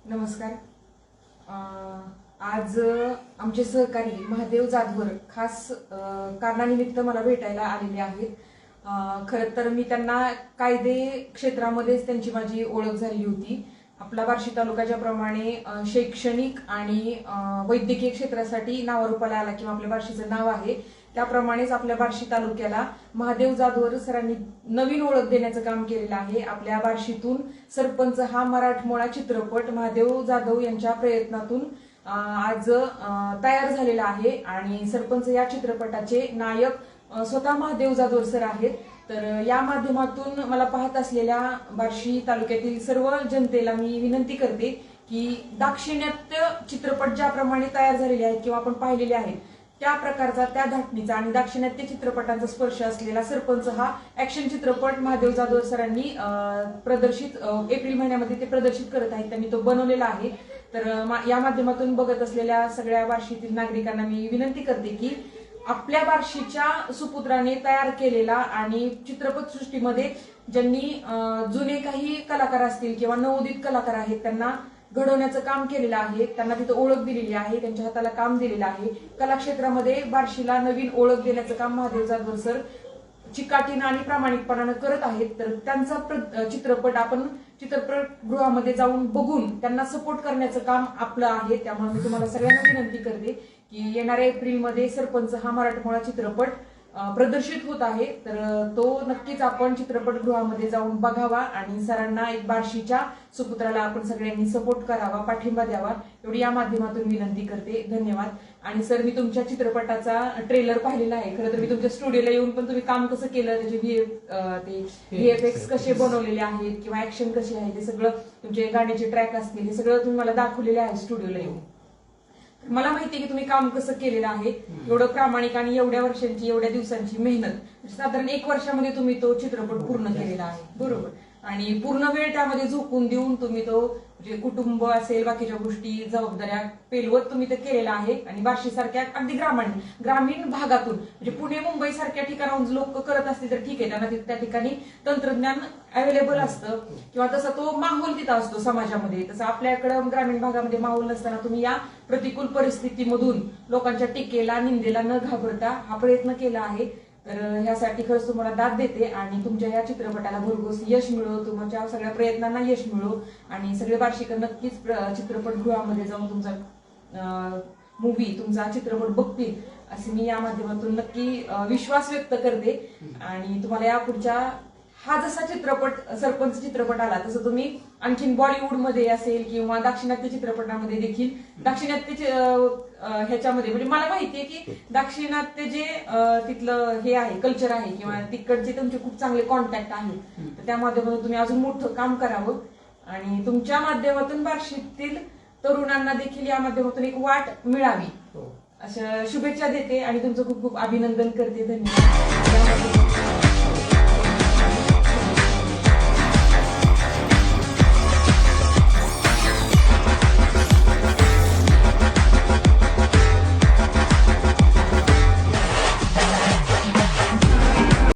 नमस्कार. आज आमचे सहकारी महादेव जाधवर खास कारणानिमित्त मला भेटायला आलेले आहेत. खरं तर मी त्यांना कायदे क्षेत्रामध्येच त्यांची माझी ओळख झाली होती. आपला बार्शी तालुका ज्याप्रमाणे शैक्षणिक आणि वैद्यकीय क्षेत्रासाठी नावारूपाला आला किंवा आपल्या बार्शीचं नाव आहे, त्याप्रमाणेच आपल्या बार्शी तालुक्याला महादेव जाधवर सरांनी नवीन ओळख देण्याचं काम केलेलं आहे. आपल्या बार्शीतून सरपंच हा मराठमोळा चित्रपट महादेव जाधव यांच्या प्रयत्नातून आज तयार झालेला आहे आणि सरपंच या चित्रपटाचे नायक स्वतः महादेव जाधवर सर आहेत. तर या माध्यमातून मला पाहत असलेल्या बार्शी तालुक्यातील सर्व जनतेला मी विनंती करते की दाक्षिणात्य चित्रपट ज्याप्रमाणे तयार झालेले आहेत किंवा आपण पाहिलेले आहेत त्या प्रकारचा, त्या धाटणीचा आणि दाक्षिणात्य चित्रपटांचा स्पर्श असलेला सरपंच हा ऍक्शन चित्रपट महादेव जाधवर सरांनी प्रदर्शित एप्रिल महिन्यामध्ये ते प्रदर्शित करत आहेत. त्यांनी तो बनवलेला आहे. तर या माध्यमातून बघत असलेल्या सगळ्या बार्शीतील नागरिकांना मी विनंती करते की आपल्या बार्शीच्या सुपुत्राने तयार केलेला आणि चित्रपट सृष्टीमध्ये ज्यांनी जुने काही कलाकार असतील किंवा नवोदित कलाकार आहेत त्यांना घडवण्याचं काम केलेलं आहे, त्यांना तिथं ओळख दिलेली आहे, त्यांच्या हाताला काम दिलेलं आहे. कला क्षेत्रामध्ये बार्शीला नवीन ओळख देण्याचं काम महादेव जाधवर सर चिकाटीनं आणि प्रामाणिकपणानं करत आहेत. तर त्यांचा चित्रपट आपण चित्रपटगृहामध्ये जाऊन बघून त्यांना सपोर्ट करण्याचं काम आपलं आहे. त्यामुळे मी तुम्हाला सगळ्यांना विनंती करते की येणाऱ्या एप्रिलमध्ये सरपंच हा मराठमोळा चित्रपट प्रदर्शित होत आहे. तर तो नक्कीच आपण चित्रपटगृहामध्ये जाऊन बघावा आणि सरांना एक बार्शीच्या सुपुत्राला आपण सगळ्यांनी सपोर्ट करावा, पाठिंबा द्यावा, एवढी या माध्यमातून विनंती करते. धन्यवाद. आणि सर, मी तुमच्या चित्रपटाचा ट्रेलर पाहिलेला आहे. खरं तर मी तुमच्या स्टुडिओला येऊन पण तुम्ही काम कसं केलं, त्याचे VFX कसे बनवलेले आहेत किंवा ऍक्शन कशी आहे ते सगळं, तुमचे गाण्याचे ट्रॅक असतील हे सगळं तुम्ही मला दाखवलेले आहे स्टुडिओला येऊन. मला माहिती आहे की तुम्ही काम कसं केलेलं आहे. एवढं प्रामाणिक आणि एवढ्या वर्षांची, एवढ्या दिवसांची मेहनत, साधारण 1 वर्षामध्ये तुम्ही तो चित्रपट पूर्ण केलेला आहे, बरोबर. आणि पूर्ण वेळ त्यामध्ये झोकून देऊन तुम्ही तो म्हणजे कुटुंब असेल, बाकीच्या गोष्टी, जबाबदाऱ्या पेलवत तुम्ही ते केलेला आहे. आणि बार्शी सारख्या अगदी ग्रामीण भागातून म्हणजे पुणे मुंबई सारख्या ठिकाणाहून लोक करत असतील तर ठीक आहे, त्यांना त्या ठिकाणी तंत्रज्ञान अवेलेबल असतं किंवा तसा तो माहोल तिथं असतो समाजामध्ये. तसं आपल्याकडं ग्रामीण भागामध्ये माहोल नसताना तुम्ही या प्रतिकूल परिस्थितीमधून लोकांच्या टीकेला, निंदेला न घाबरता हा प्रयत्न केला आहे. तर ह्यासाठी खरंच तुम्हाला दाद देते आणि तुमच्या या चित्रपटाला भरघोस यश मिळो, तुमच्या सगळ्या प्रयत्नांना यश मिळो आणि सगळे बार्शीकर नक्कीच चित्रपटगृहामध्ये जाऊन तुमचा तुमचा चित्रपट बघतील असे मी या माध्यमातून नक्की विश्वास व्यक्त करते. आणि तुम्हाला या पुढच्या हा जसा चित्रपट सरपंच चित्रपट आला तसं तुम्ही आणखीन बॉलिवूडमध्ये असेल किंवा दाक्षिणात्य चित्रपटामध्ये देखील ह्याच्यामध्ये म्हणजे मला माहितीये की दाक्षिणात्य जे तिथलं हे आहे, कल्चर आहे किंवा तिकडचे तुमचे खूप चांगले कॉन्टॅक्ट आहेत, तर त्या माध्यमातून तुम्ही अजून मोठं काम करावं आणि तुमच्या माध्यमातून बार्शीतील तरुणांना देखील या माध्यमातून एक वाट मिळावी अशा शुभेच्छा देते आणि तुमचं खूप खूप अभिनंदन करते. धन्यवाद.